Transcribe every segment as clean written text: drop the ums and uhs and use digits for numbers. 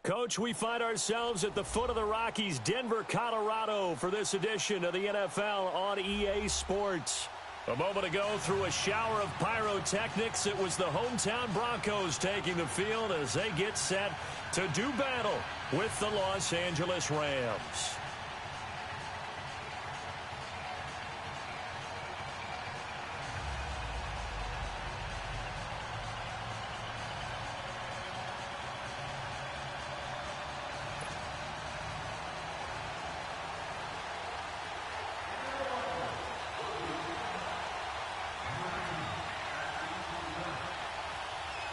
Coach, we find ourselves at the foot of the Rockies, Denver, Colorado, for this edition of the NFL on EA Sports. A moment ago, through a shower of pyrotechnics, it was the hometown Broncos taking the field as they get set to do battle with the Los Angeles Rams.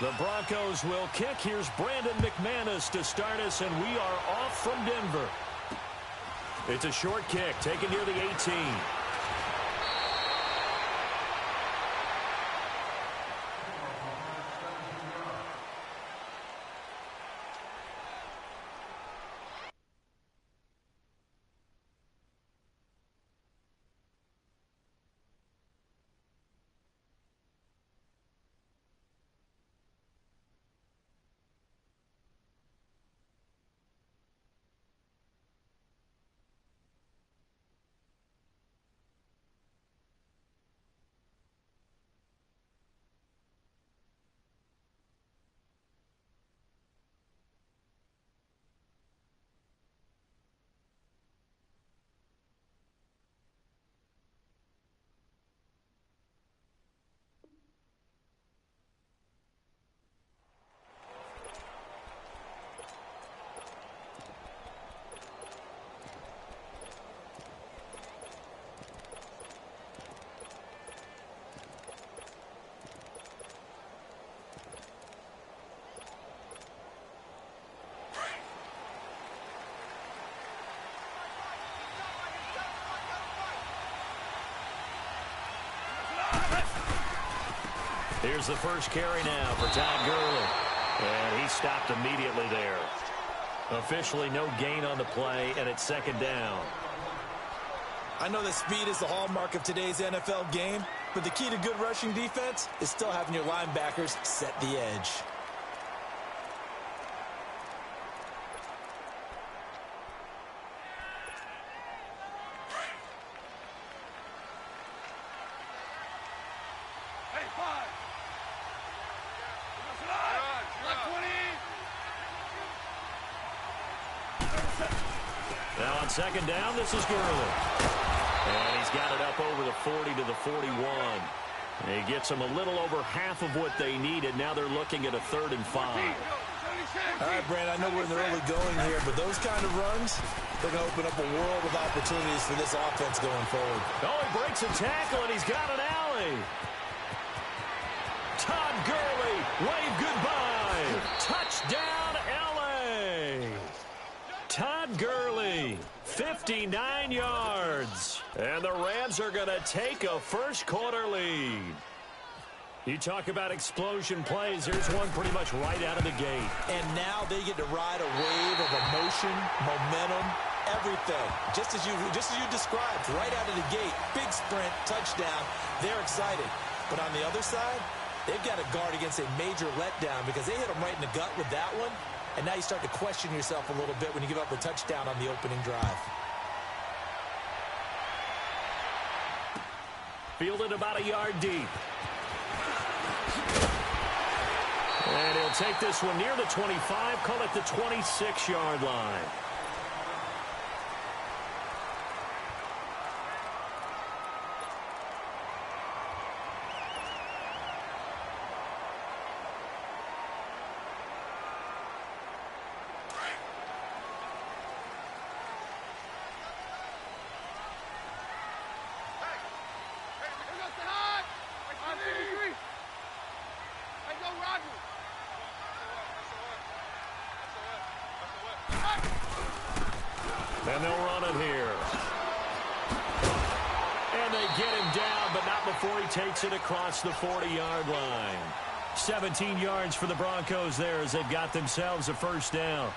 The Broncos will kick. Here's Brandon McManus to start us, and we are off from Denver. It's a short kick, taken near the 18. Here's the first carry now for Todd Gurley. And he stopped immediately there. Officially no gain on the play, and it's second down. I know that speed is the hallmark of today's NFL game, but the key to good rushing defense is still having your linebackers set the edge. Now on second down, this is Gurley. And he's got it up over the 40 to the 41. He gets them a little over half of what they needed. Now they're looking at a 3rd and 5. All right, Brand, I know we're in the early going here, but those kind of runs, they're going to open up a world of opportunities for this offense going forward. Oh, he breaks a tackle, and he's got an alley. Todd Gurley, wave goodbye. Touchdown, L.A. Todd Gurley, 59 yards. And the Rams are going to take a first-quarter lead. You talk about explosion plays. There's one pretty much right out of the gate. And now they get to ride a wave of emotion, momentum, everything. Just as you described, right out of the gate, big sprint, touchdown. They're excited. But on the other side, they've got to guard against a major letdown because they hit them right in the gut with that one. And now you start to question yourself a little bit when you give up a touchdown on the opening drive. Fielded about a yard deep. And he'll take this one near the 25, call it the 26-yard line. And they'll run it here. And they get him down, but not before he takes it across the 40-yard line. 17 yards for the Broncos there as they've got themselves a first down.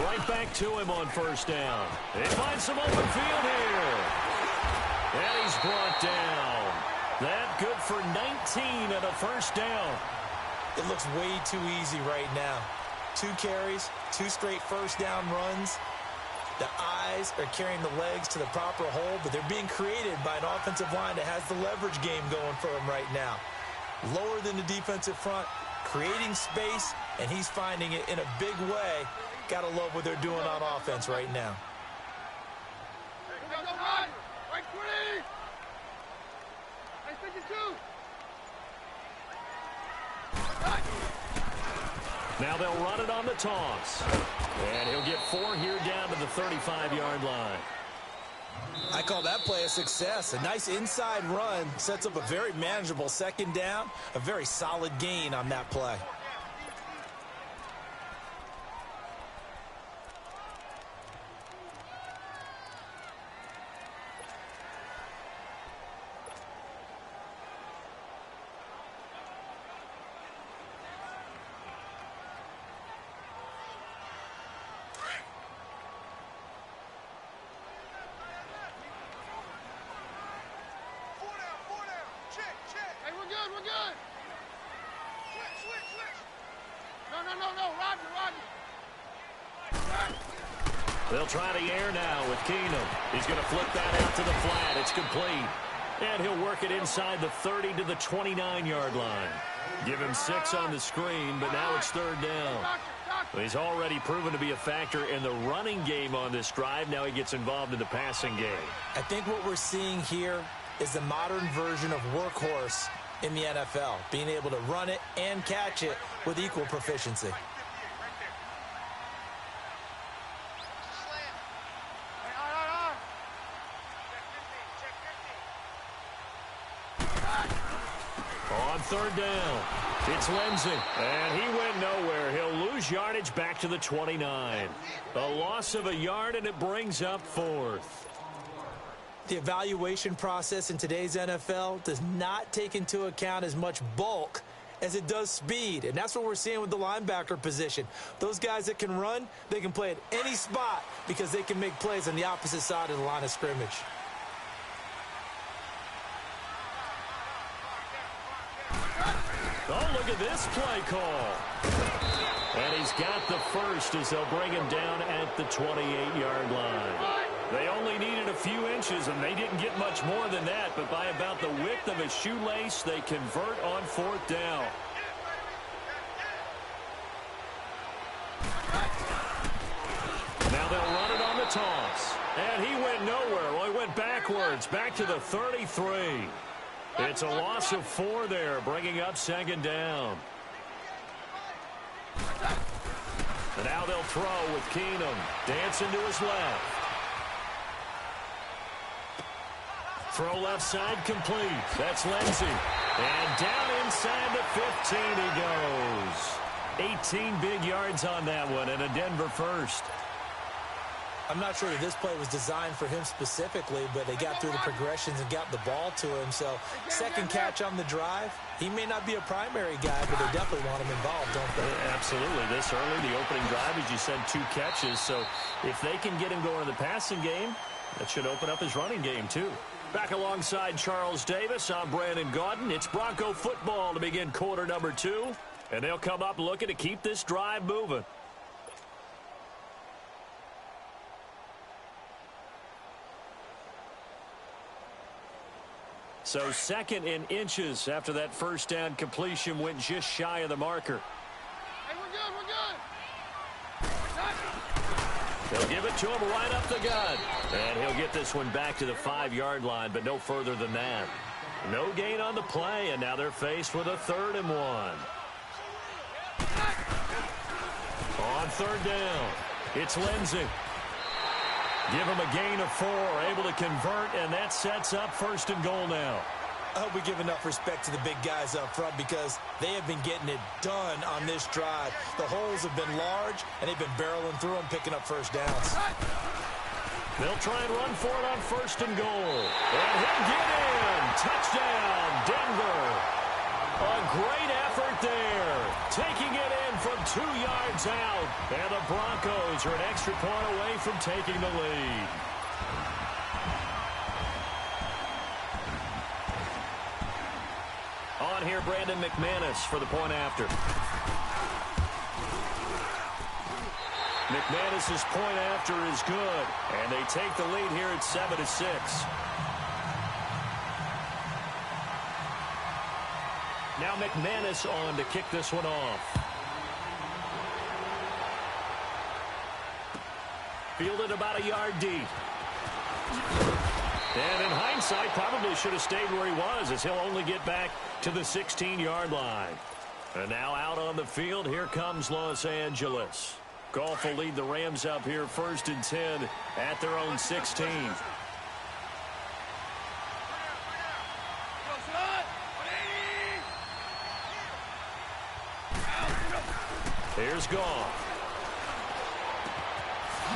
Right back to him on first down. He finds some open field here. And he's brought down. That good for 19 and a first down. It looks way too easy right now. 2 carries, 2 straight first down runs. The eyes are carrying the legs to the proper hole, but they're being created by an offensive line that has the leverage game going for him right now. Lower than the defensive front, creating space, and he's finding it in a big way. Gotta love what they're doing on offense right now. Now they'll run it on the toss. And he'll get 4 here down to the 35-yard line. I call that play a success. A nice inside run sets up a very manageable second down. A very solid gain on that play. They'll try the air now with Keenum. He's going to flip that out to the flat. It's complete. And he'll work it inside the 30 to the 29-yard line. Give him 6 on the screen, but now it's 3rd down. He's already proven to be a factor in the running game on this drive. Now he gets involved in the passing game. I think what we're seeing here is the modern version of workhorse in the NFL, being able to run it and catch it with equal proficiency. On 3rd down, it's Lindsey, and he went nowhere. He'll lose yardage back to the 29. A loss of a yard, and it brings up 4th. The evaluation process in today's NFL does not take into account as much bulk as it does speed, and that's what we're seeing with the linebacker position. Those guys that can run, they can play at any spot because they can make plays on the opposite side of the line of scrimmage. Oh, look at this play call. And he's got the first as they'll bring him down at the 28-yard line. They only needed a few inches, and they didn't get much more than that, but by about the width of a shoelace, they convert on 4th down. Now they'll run it on the toss. And he went nowhere. Well, he went backwards, back to the 33. It's a loss of 4 there, bringing up 2nd down. And now they'll throw with Keenum. Dancing to his left. Throw left side complete. That's Lindsey. And down inside the 15 he goes. 18 big yards on that one, and a Denver first. I'm not sure that this play was designed for him specifically, but they got through the progressions and got the ball to him. So, second catch on the drive. He may not be a primary guy, but they definitely want him involved, don't they? Absolutely. This early, the opening drive, as you said, 2 catches. So, if they can get him going in the passing game, that should open up his running game, too. Back alongside Charles Davis, I'm Brandon Gaudin. It's Bronco football to begin quarter number 2. And they'll come up looking to keep this drive moving. So 2nd in inches after that first down completion went just shy of the marker. Hey, we're good. They'll give it to him right up the gut. And he'll get this one back to the 5-yard line, but no further than that. No gain on the play, and now they're faced with a 3rd and 1. On 3rd down, it's Lindsey. Give him a gain of 4, able to convert, and that sets up 1st and goal now. I hope we give enough respect to the big guys up front because they have been getting it done on this drive. The holes have been large, and they've been barreling through them, picking up first downs. They'll try and run for it on 1st and goal. And he'll get in. Touchdown, Denver. A great effort there. Taking it in from 2 yards out. And the Broncos are an extra point away from taking the lead. On here, Brandon McManus for the point after. McManus's point after is good, and they take the lead here at 7-6. Now McManus on to kick this one off. Fielded about a yard deep. And in hindsight, probably should have stayed where he was, as he'll only get back to the 16-yard line. And now out on the field, here comes Los Angeles. Goff will lead the Rams up here 1st and 10 at their own 16. Here's Goff.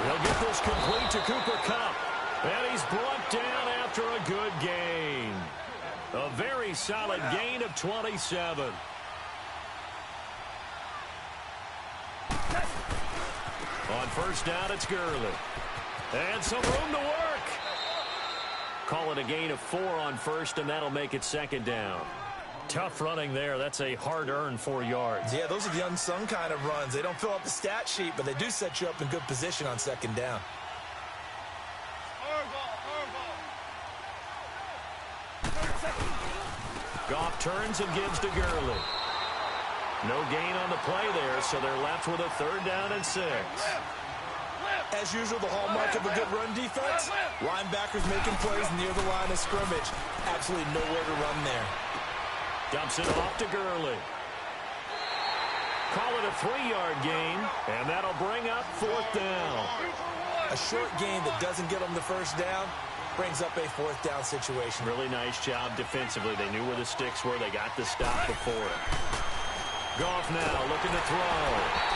He'll get this complete to Cooper Kupp. And he's brought down after a good gain. A very solid gain of 27. On 1st down, it's Gurley. And some room to work. Call it a gain of 4 on 1st, and that'll make it 2nd down. Tough running there. That's a hard-earned 4 yards. Yeah, those are the unsung kind of runs. They don't fill up the stat sheet, but they do set you up in good position on 2nd down. Goff turns and gives to Gurley. No gain on the play there, so they're left with a 3rd down and 6. As usual, the hallmark of a good run defense, linebackers making plays near the line of scrimmage. Absolutely nowhere to run there. Dumps it off to Gurley. Call it a 3-yard gain, and that'll bring up 4th down. A short gain that doesn't get them the 1st down brings up a 4th down situation. Really nice job defensively. They knew where the sticks were. They got the stop before it. Goff now looking to throw.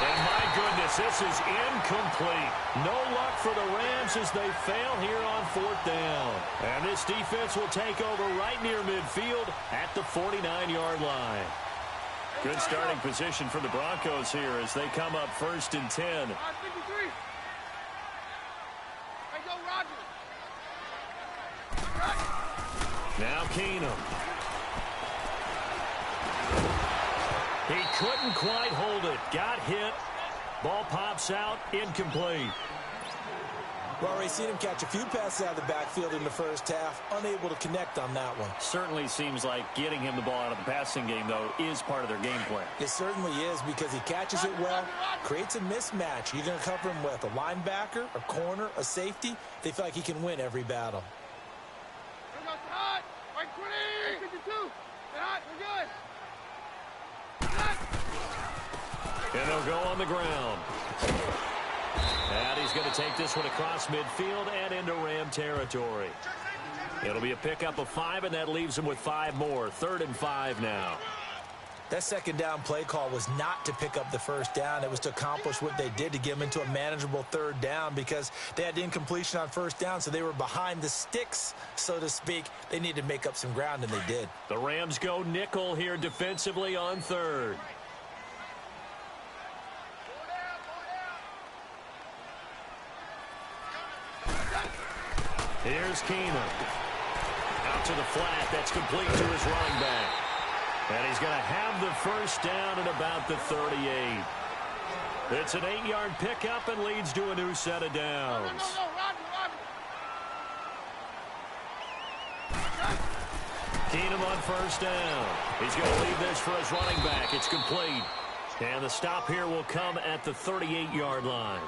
And my goodness, this is incomplete. No luck for the Rams as they fail here on 4th down. And this defense will take over right near midfield at the 49-yard line. Good starting position for the Broncos here as they come up 1st and 10. Now Keenum. He couldn't quite hold it. Got hit. Ball pops out. Incomplete. Well, we've seen him catch a few passes out of the backfield in the 1st half. Unable to connect on that one. Certainly seems like getting him the ball out of the passing game, though, is part of their game plan. It certainly is because he catches it well, creates a mismatch. You're going to cover him with a linebacker, a corner, a safety. They feel like he can win every battle. And they'll go on the ground. And he's going to take this one across midfield and into Ram territory. It'll be a pickup of 5, and that leaves him with 5 more. 3rd and 5 now. That 2nd down play call was not to pick up the 1st down. It was to accomplish what they did to get them into a manageable 3rd down because they had incompletion on 1st down, so they were behind the sticks, so to speak. They needed to make up some ground, and they did. The Rams go nickel here defensively on 3rd. Here's Keenum. Out to the flat. That's complete to his running back. And he's going to have the 1st down at about the 38. It's an 8-yard pickup and leads to a new set of downs. Keenum on 1st down. He's going to leave this for his running back. It's complete. And the stop here will come at the 38-yard line.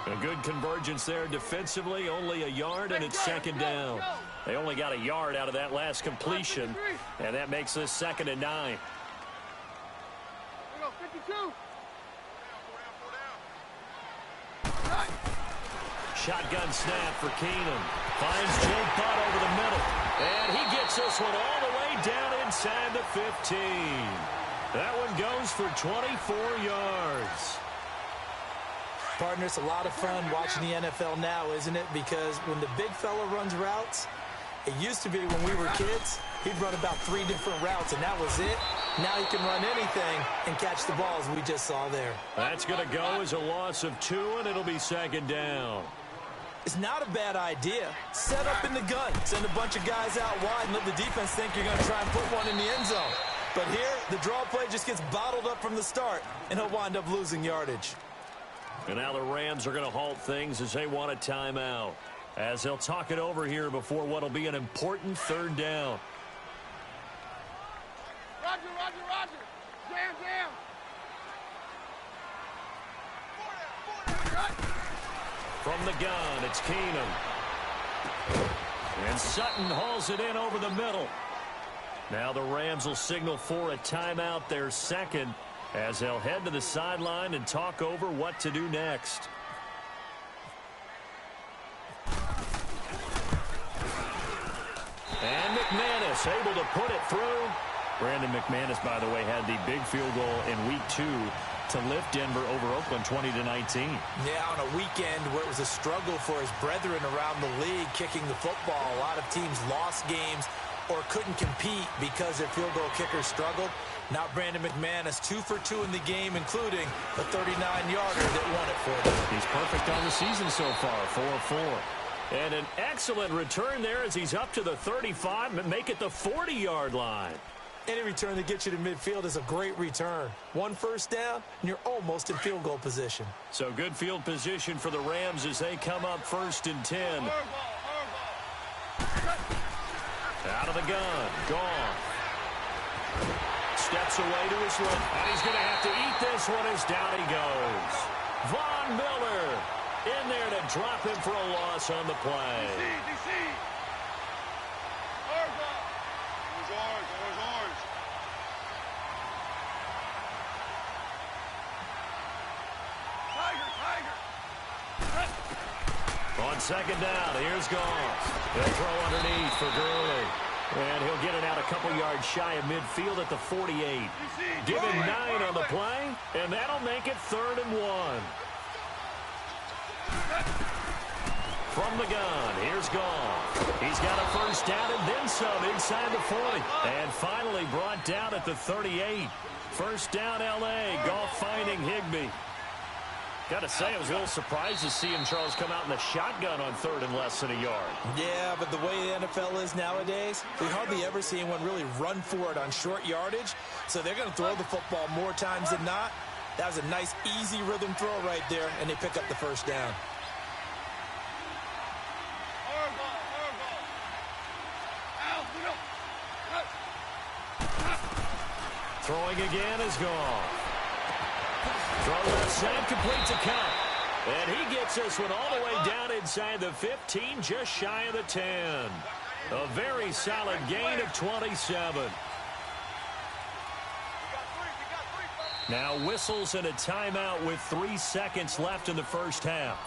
A good convergence there defensively, only a yard, and it's 2nd down. They only got a yard out of that last completion, and that makes this 2nd and 9. Shotgun snap for Keenum. Finds Jake Butt over the middle, and he gets this one all the way down inside the 15. That one goes for 24 yards. Partner, it's a lot of fun watching the NFL now, isn't it? Because when the big fella runs routes, it used to be when we were kids, he'd run about 3 different routes, and that was it. Now he can run anything and catch the ball, as we just saw there. That's going to go as a loss of 2, and it'll be second down. It's not a bad idea. Set up in the gun. Send a bunch of guys out wide and let the defense think you're going to try and put one in the end zone. But here, the draw play just gets bottled up from the start, and he'll wind up losing yardage. And now the Rams are going to halt things as they want a timeout, as they'll talk it over here before what will be an important third down. Roger, roger, roger. Jam, jam. From the gun, it's Keenum. And Sutton hauls it in over the middle. Now the Rams will signal for a timeout, their second, as they'll head to the sideline and talk over what to do next. And McManus able to put it through. Brandon McManus, by the way, had the big field goal in Week 2 to lift Denver over Oakland 20-19. Yeah, on a weekend where it was a struggle for his brethren around the league kicking the football. A lot of teams lost games or couldn't compete because their field goal kickers struggled. Now Brandon McManus 2 for 2 in the game, including a 39-yarder that won it for them. He's perfect on the season so far, 4-4. And an excellent return there as he's up to the 35 and make it the 40-yard line. Any return that gets you to midfield is a great return. 1 first down, and you're almost in field goal position. So good field position for the Rams as they come up 1st and 10. Out of the gun. Gone. Steps away to his left. And he's going to have to eat this one as down he goes. Von Miller in there to drop him for a loss on the play. DC. Ours. Tiger. On second down, here's Goff. They'll throw underneath for Gurley. And he'll get it out a couple yards shy of midfield at the 48. Give him 9 on the play, and that'll make it 3rd and 1. From the gun, here's Goff. He's got a first down and then some inside the 40. And finally brought down at the 38. First down, L.A. Goff finding Higbee. Got to say, I was a little surprised to see him, Charles, come out in the shotgun on 3rd and less than a yard. Yeah, but the way the NFL is nowadays, we hardly ever see anyone really run for it on short yardage. So they're going to throw the football more times than not. That was a nice, easy rhythm throw right there, and they pick up the first down. Throwing again is gone. Throw left side, complete to Cup. And he gets this one all the way down inside the 15, just shy of the 10. A very solid gain of 27. Now whistles and a timeout with 3 seconds left in the first half.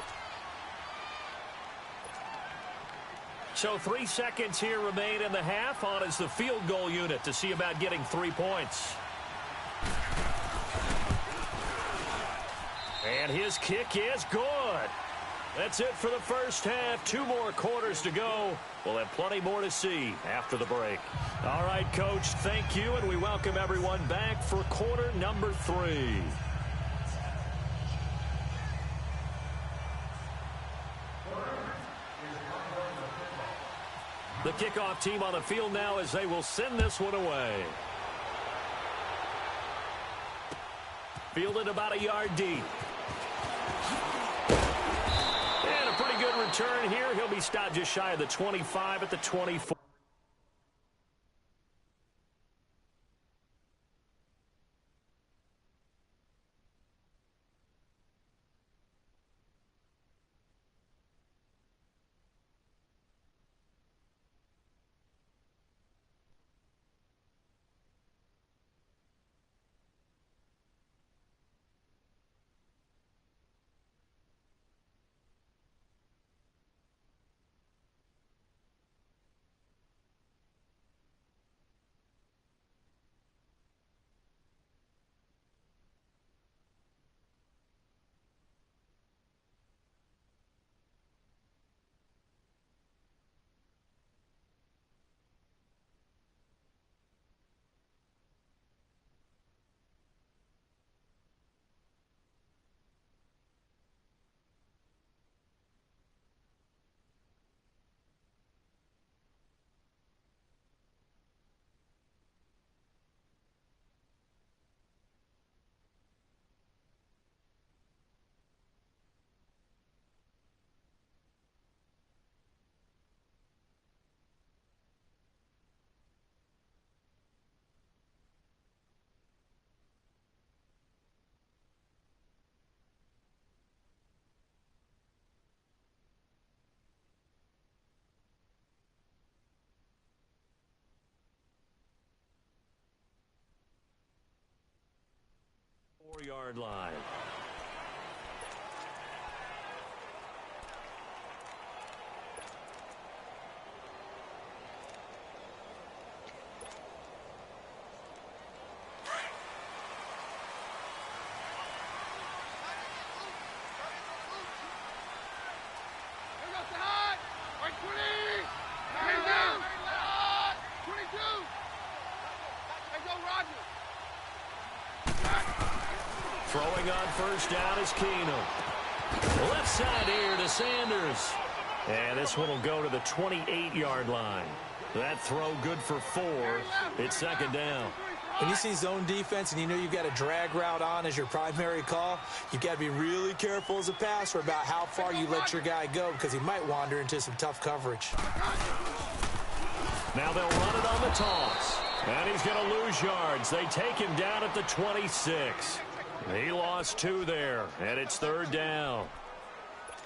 So 3 seconds here remain in the half. On is the field goal unit to see about getting 3 points. And his kick is good. That's it for the first half. 2 more quarters to go. We'll have plenty more to see after the break. All right, Coach, thank you, and we welcome everyone back for quarter number 3. The kickoff team on the field now as they will send this one away. Fielded about a yard deep. And a pretty good return here. He'll be stopped just shy of the 25 at the 24. 4-yard line. Throwing on first down is Keenum. Left side here to Sanders. And this one will go to the 28-yard line. That throw good for 4. It's second down. When you see zone defense and you know you've got a drag route on as your primary call, you've got to be really careful as a passer about how far you let your guy go because he might wander into some tough coverage. Now they'll run it on the toss. And he's going to lose yards. They take him down at the 26. He lost 2 there, and it's third down.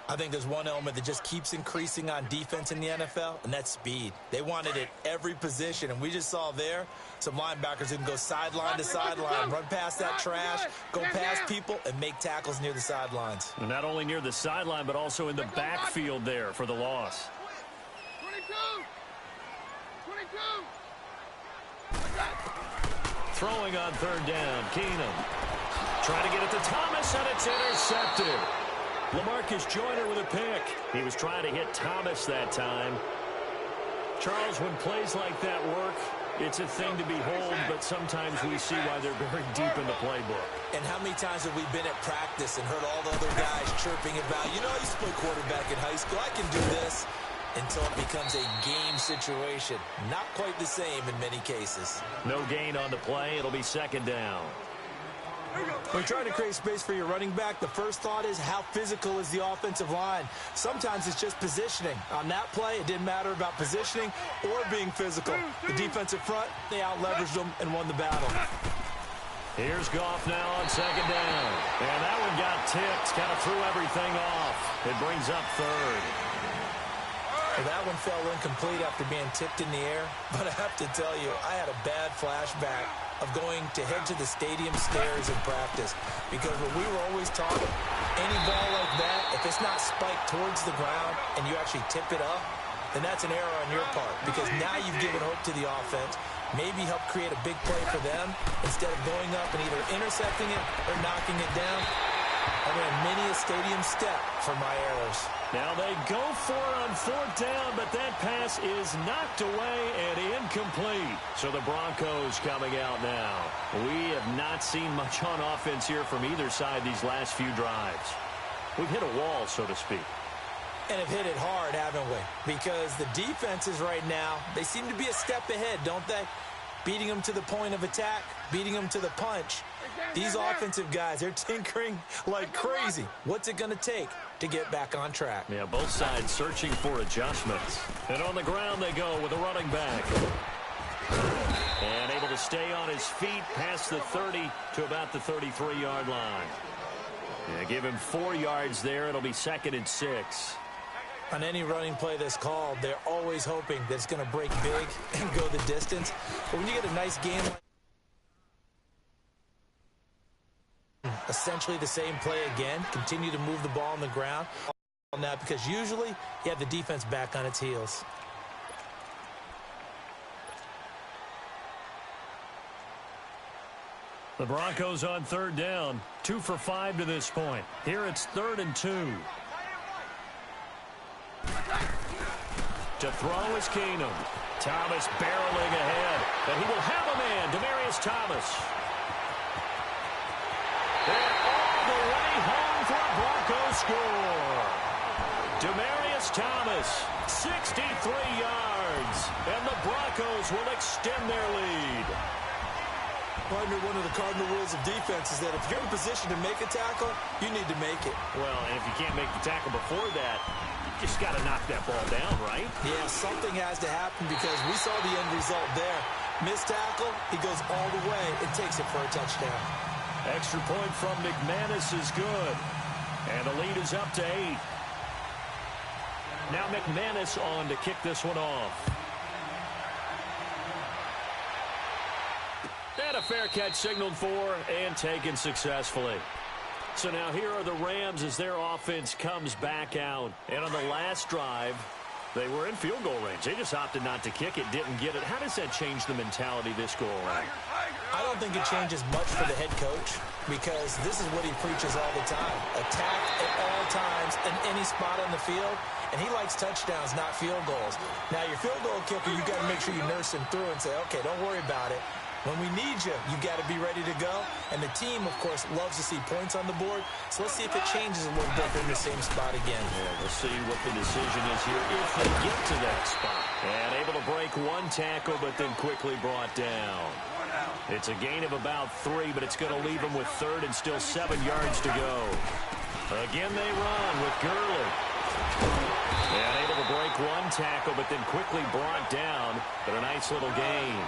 I think there's one element that just keeps increasing on defense in the NFL, and that's speed. They want it at every position, and we just saw there some linebackers who can go sideline to sideline, run past that trash, go past people, and make tackles near the sidelines. And not only near the sideline, but also in the backfield there for the loss. 22. Throwing on third down, Keenum. Trying to get it to Thomas, and it's intercepted. LaMarcus Joyner with a pick. He was trying to hit Thomas that time. Charles, when plays like that work, it's a thing to behold, but sometimes we see why they're very deep in the playbook. And how many times have we been at practice and heard all the other guys chirping about, you know, I used to play quarterback in high school, I can do this, until it becomes a game situation. Not quite the same in many cases. No gain on the play. It'll be second down. When you're trying to create space for your running back, the first thought is how physical is the offensive line. Sometimes it's just positioning. On that play, it didn't matter about positioning or being physical. The defensive front, they out-leveraged them and won the battle. Here's Goff now on second down. And that one got tipped, kind of threw everything off. It brings up third. Well, that one fell incomplete after being tipped in the air. But I have to tell you, I had a bad flashback of going to head to the stadium stairs in practice. Because what we were always taught, any ball like that, if it's not spiked towards the ground and you actually tip it up, then that's an error on your part. Because now you've given hope to the offense, maybe help create a big play for them, instead of going up and either intercepting it or knocking it down. I ran many a stadium step for my errors. Now they go for it on fourth down, but that pass is knocked away and incomplete. So the Broncos coming out now. We have not seen much on offense here from either side these last few drives. We've hit a wall, so to speak. And have hit it hard, haven't we? Because the defenses right now, they seem to be a step ahead, don't they? Beating them to the point of attack, beating them to the punch. These offensive guys, they're tinkering like crazy. What's it going to take to get back on track? Yeah, both sides searching for adjustments. And on the ground they go with a running back. And able to stay on his feet past the 30 to about the 33-yard line. Yeah, give him 4 yards there. It'll be 2nd and 6. On any running play that's called, they're always hoping that it's going to break big and go the distance. But when you get a nice game like essentially the same play again, continue to move the ball on the ground now, because usually you have the defense back on its heels. The Broncos on third down, 2 for 5 to this point. Here it's 3rd and 2. To throw is Keenum. Thomas barreling ahead, and he will have a man, Demaryius Thomas. And all the way home for a Broncos score. Demaryius Thomas, 63 yards, and the Broncos will extend their lead. Partner, one of the cardinal rules of defense is that if you're in position to make a tackle, you need to make it. Well, and if you can't make the tackle before that, you just got to knock that ball down, right? Yeah, something has to happen because we saw the end result there. Missed tackle, he goes all the way and takes it for a touchdown. Extra point from McManus is good. And the lead is up to 8. Now McManus on to kick this one off. And And a fair catch signaled for and taken successfully. So now here are the Rams as their offense comes back out. And on the last drive, they were in field goal range. They just opted not to kick it, didn't get it. How does that change the mentality this go around? I don't think it changes much for the head coach because this is what he preaches all the time. Attack at all times in any spot on the field, and he likes touchdowns, not field goals. Now, your field goal kicker, you got to make sure you nurse him through and say, okay, don't worry about it. When we need you, you got to be ready to go. And the team, of course, loves to see points on the board. So let's see if it changes a little bit in the same spot again. Yeah, we'll see what the decision is here if they get to that spot. And able to break one tackle, but then quickly brought down. It's a gain of about 3, but it's going to leave them with 3rd and still 7 yards to go. Again, they run with Gurley. And able to break one tackle, but then quickly brought down. But a nice little gain.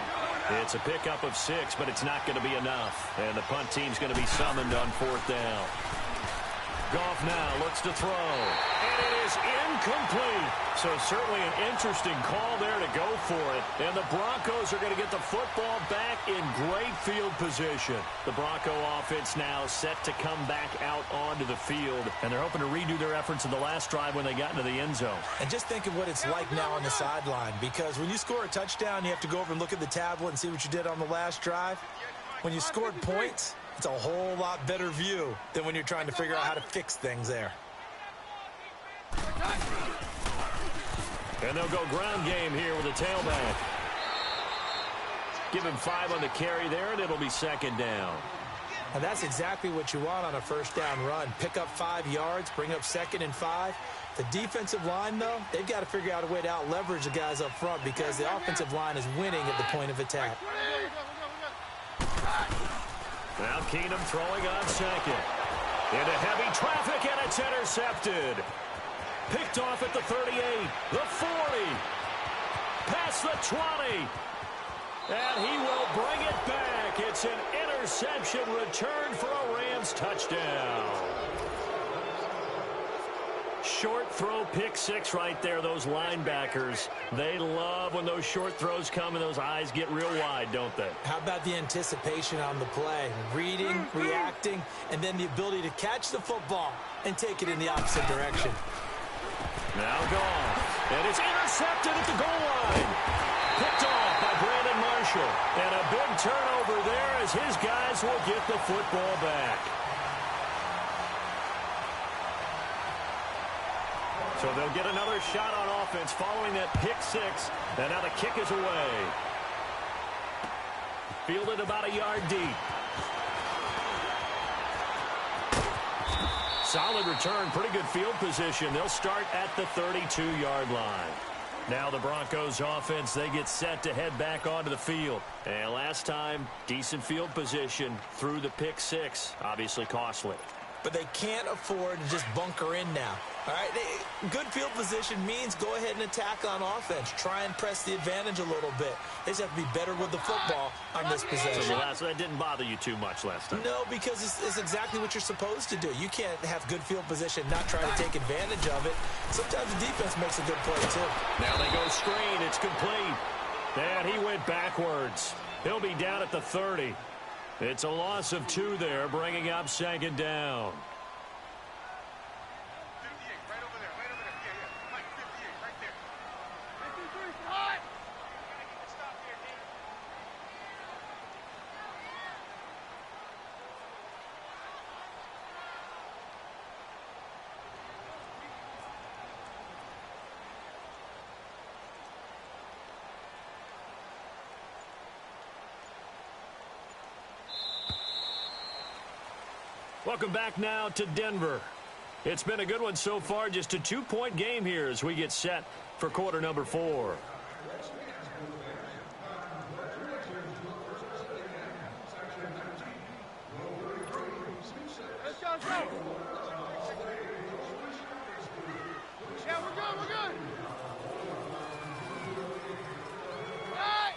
It's a pickup of 6, but it's not going to be enough. And the punt team's going to be summoned on 4th down. Goff now looks to throw. And it is incomplete. So certainly an interesting call there to go for it. And the Broncos are going to get the football back in great field position. The Bronco offense now set to come back out onto the field. And they're hoping to redo their efforts in the last drive when they got into the end zone. And just think of what it's like now on the sideline. Because when you score a touchdown, you have to go over and look at the tablet and see what you did on the last drive. When you scored points, it's a whole lot better view than when you're trying to figure out how to fix things there. And they'll go ground game here with a tailback. Give him 5 on the carry there, and it'll be 2nd down. And that's exactly what you want on a 1st down run. Pick up 5 yards, bring up 2nd and 5. The defensive line, though, they've got to figure out a way to out-leverage the guys up front because the offensive line is winning at the point of attack. Now Keenum throwing on 2nd. Into heavy traffic, and it's intercepted. Picked off at the 38, the 40, past the 20. And he will bring it back. It's an interception return for a Rams touchdown. Short throw, pick 6 right there. Those linebackers, they love when those short throws come and those eyes get real wide, don't they? How about the anticipation on the play? Reading, reacting, and then the ability to catch the football and take it in the opposite direction. Now gone. And it's intercepted at the goal line. Picked off by Brandon Marshall. And a big turnover there as his guys will get the football back. So they'll get another shot on offense following that pick 6. And now the kick is away. Fielded about a yard deep. Solid return, pretty good field position. They'll start at the 32-yard line. Now the Broncos offense, they get set to head back onto the field. And last time, decent field position through the pick 6. Obviously costly. But they can't afford to just bunker in now. All right, good field position means go ahead and attack on offense. Try and press the advantage a little bit. They just have to be better with the football on this possession. So that didn't bother you too much last time? No, because it's exactly what you're supposed to do. You can't have good field position, not try to take advantage of it. Sometimes the defense makes a good play, too. Now they go screen. It's complete. And he went backwards. He'll be down at the 30. It's a loss of 2 there, bringing up 2nd down. Welcome back now to Denver. It's been a good one so far, just a 2-point game here as we get set for quarter number 4. Let's go, let's go. Yeah, we're good, we're good. All right.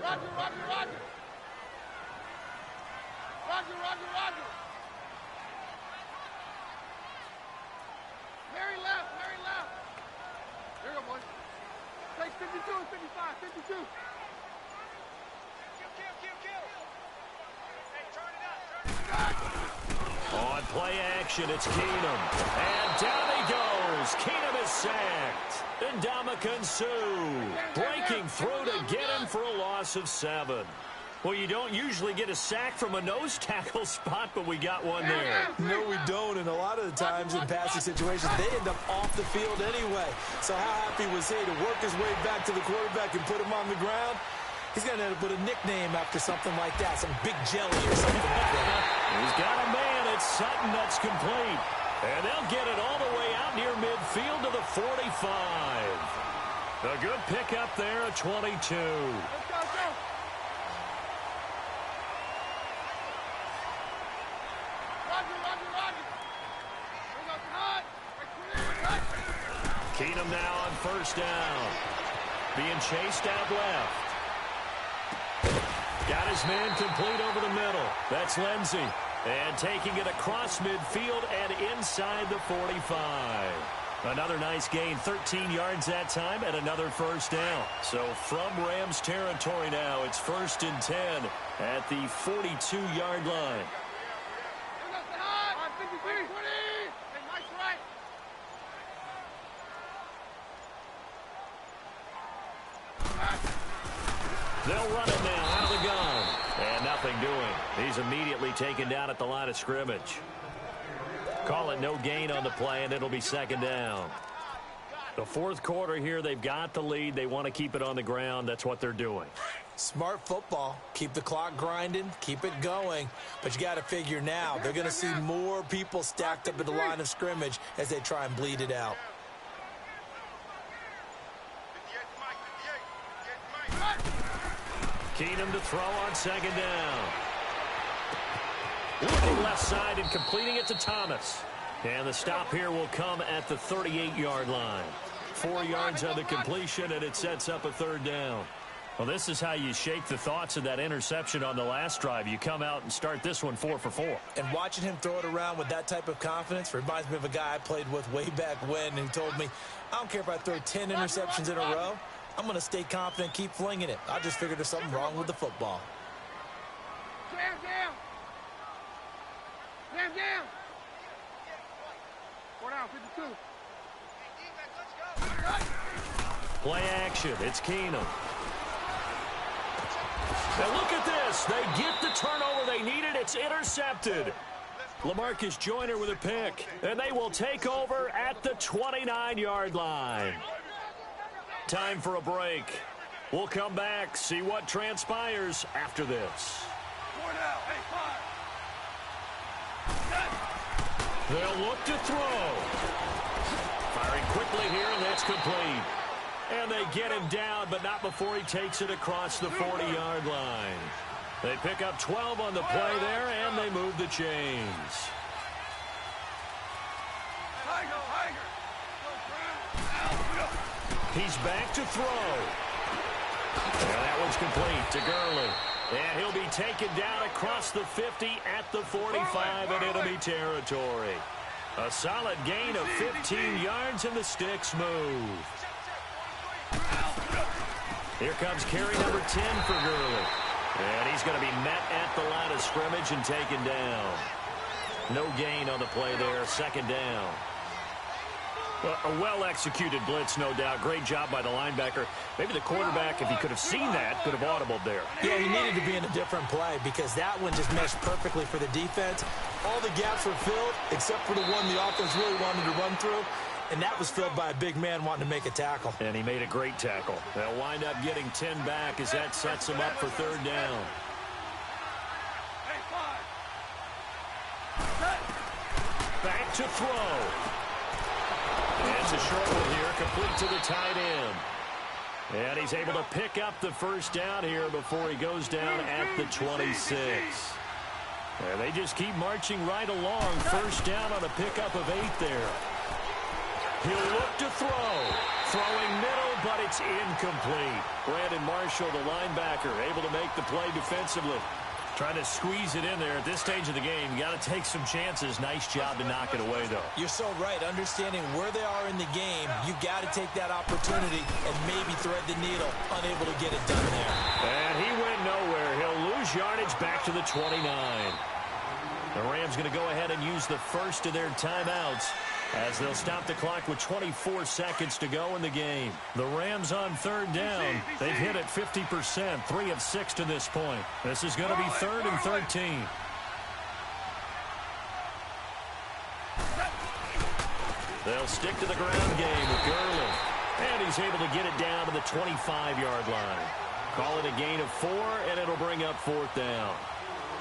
Roger, roger, roger. Roger, roger, roger. Mary left, Mary left. There you go, boys. Take 52 and 55, 52. Kill. play action. It's Keenum. And down he goes. Keenum is sacked. And Ndamukong Suh breaking through to get him for a loss of 7. Well, you don't usually get a sack from a nose tackle spot, but we got one there. No, we don't, and a lot of the times in passing situations, they end up off the field anyway. So how happy was he to work his way back to the quarterback and put him on the ground? He's going to end up with a nickname after something like that, some big jelly or something like that. He's got a man at Sutton that's complete. And they'll get it all the way out near midfield to the 45. A good pickup there at 22. Let's go. Roger. Bring up hot. Keenum now on first down. Being chased out left. Got his man complete over the middle. That's Lindsey. And taking it across midfield and inside the 45. Another nice gain, 13 yards that time, and another first down. So from Rams territory now, it's 1st and 10 at the 42-yard line. Bring up the hot. 53. 20. Hey, Mike's right. They'll run it now out of the gun. And nothing doing. He's immediately taken down at the line of scrimmage. Call it no gain on the play, and it'll be 2nd down. The 4th quarter here, they've got the lead. They want to keep it on the ground. That's what they're doing. Smart football. Keep the clock grinding. Keep it going. But you got to figure now, they're going to see more people stacked up at the line of scrimmage as they try and bleed it out. Keenum to throw on 2nd down. Looking left side and completing it to Thomas. And the stop here will come at the 38-yard line. 4 yards on the completion, and it sets up a 3rd down. Well, this is how you shake the thoughts of that interception on the last drive. You come out and start this one 4 for 4. And watching him throw it around with that type of confidence reminds me of a guy I played with way back when, and he told me, I don't care if I throw 10 interceptions in a row. I'm going to stay confident, keep flinging it. I just figured there's something wrong with the football. Jam. 4 down, 52. Play action. It's Keenum. And look at this. They get the turnover they needed. It's intercepted. LaMarcus Joyner with a pick. And they will take over at the 29-yard line. Time for a break. We'll come back, see what transpires after this. 4 down. Hey, 5. They'll look to throw. Firing quickly here, and that's complete. And they get him down, but not before he takes it across the 40-yard line. They pick up 12 on the play there, and they move the chains. He's back to throw. And that one's complete to Gurley. And he'll be taken down across the 50 at the 45 and enemy territory. A solid gain of 15 yards, and the sticks move. Here comes carry number 10 for Gurley. And he's going to be met at the line of scrimmage and taken down. No gain on the play there, 2nd down. A well-executed blitz, no doubt. Great job by the linebacker. Maybe the quarterback, if he could have seen that, could have audibled there. Yeah, he needed to be in a different play because that one just meshed perfectly for the defense. All the gaps were filled except for the one the offense really wanted to run through, and that was filled by a big man wanting to make a tackle. And he made a great tackle. They'll wind up getting 10 back as that sets him up for 3rd down. Back to throw. It's a short one here, complete to the tight end. And he's able to pick up the 1st down here before he goes down at the 26. And they just keep marching right along. 1st down on a pickup of 8 there. He'll look to throw. Throwing middle, but it's incomplete. Brandon Marshall, the linebacker, able to make the play defensively. Trying to squeeze it in there at this stage of the game. You got to take some chances. Nice job to knock it away, though. You're so right. Understanding where they are in the game, you got to take that opportunity and maybe thread the needle. Unable to get it done there. And he went nowhere. He'll lose yardage back to the 29. The Rams going to go ahead and use the first of their timeouts as they'll stop the clock with 24 seconds to go in the game. The Rams on third down. They've hit it 50%, 3 of 6 to this point. This is going to be 3rd and 13. They'll stick to the ground game with Gurley. And he's able to get it down to the 25-yard line. Call it a gain of 4, and it'll bring up 4th down.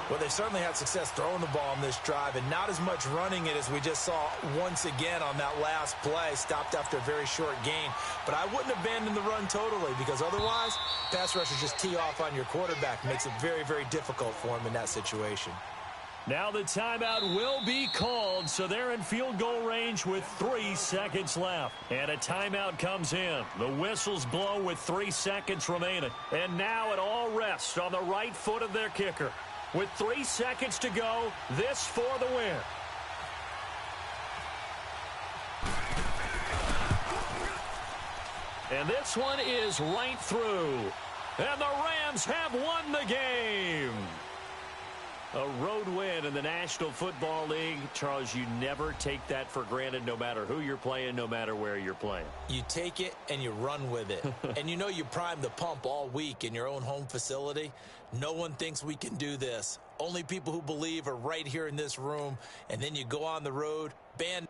Well, they certainly had success throwing the ball in this drive, and not as much running it as we just saw once again on that last play. Stopped after a very short gain. But I wouldn't abandon the run totally, because otherwise, pass rushers just tee off on your quarterback. Makes it very, very difficult for him in that situation. Now the timeout will be called, so they're in field goal range with 3 seconds left. And a timeout comes in. The whistles blow with 3 seconds remaining. And now it all rests on the right foot of their kicker. With 3 seconds to go, this for the win. And this one is right through. And the Rams have won the game. A road win in the National Football League. Charles, you never take that for granted, no matter who you're playing, no matter where you're playing. You take it and you run with it. And you know you primed the pump all week in your own home facility. No one thinks we can do this. Only people who believe are right here in this room. And then you go on the road, band